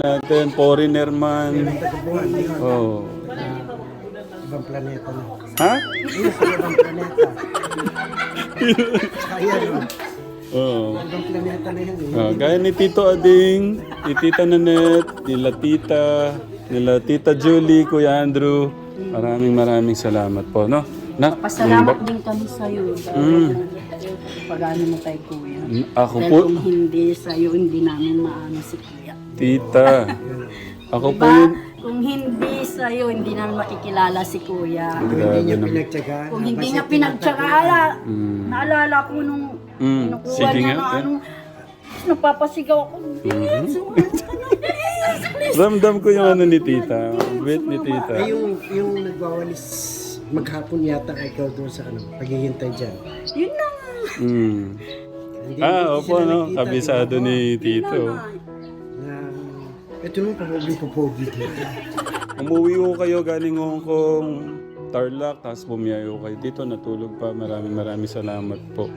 natin, foreigner man. Tagubuhan yun. Oh. Ibang planeta na. Ha? Ayun, sa ibang planeta. Kaya yun. Oo. Ibang planeta na yun. Gaya ni Tito Ading, ni Tita Nanette, nila Tita Julie, Kuya Andrew. Maraming salamat po, no? Pasalamat din kami sa'yo. Pag-ano mo kay Kuya. Ako Dahil po, kung hindi sa'yo, hindi namin maano si Kuya. Tita. Ako po Diba? yun. Kung hindi sa'yo, hindi namin makikilala si Kuya. Kung hindi niya pinagtsagaan. Kung hindi niya pinagtsakala, naalala ko nung kinukuha Sige niya nga, na eh. ano, napapasigaw ako. Ramdam ko yung ano ni Tita. Wait ni Tita. Ay, yung nagwawalis maghapon yata ikaw doon sa ano, paghihintay dyan. Yun na nga. Hindi Opo, sila no? nakita, Kabisado di ba? ni Yun na Tito. nga. Na, ito nung papogi dito. Umuwi ko kayo galing Hong Kong, Tarlac, tapos bumiyayo kayo dito, natulog pa. Maraming salamat po.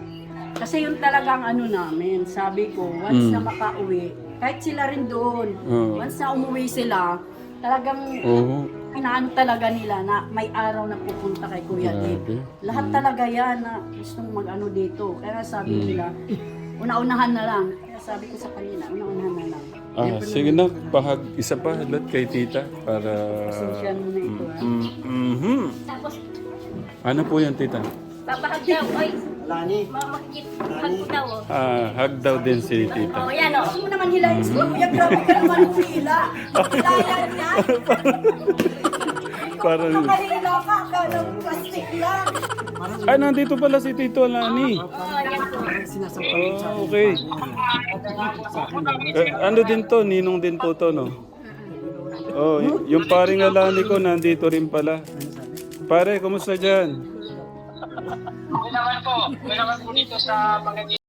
Kasi yun talagang ano namin, sabi ko, once na makauwi, kahit sila rin doon, once na umuwi sila, talagang Oo. inaano talaga nila na may araw na pupunta kay Kuya Dave. Grabe. Lahat talaga yan na gustong mag-ano dito. Kaya sabi nila, una-unahan na lang. Kaya sabi ko sa kanila, una-unahan na lang. Sige na, isa pa halat kay Tita para... Pasensya mo na ito ha. Tapos, Ano po yan, Tita? papahag daw. Oy, Lani, makikipag daw. Hug daw din si Tita. Oh, yan o. Huwag mo naman hilahin ko. Kuya, grabe ka naman hila. Hilayan niya. Parang... Kanina ka, akala mo plastic lang. nandito pala si Tito Lani. Oh, yan po. sinasampal sa akin. Okay. Sa akin. Ano din to? Ninong din po to, no? Oh, yung paring Alani ko nandito rin pala. Pare, kumusta dyan? May naman po dito sa mga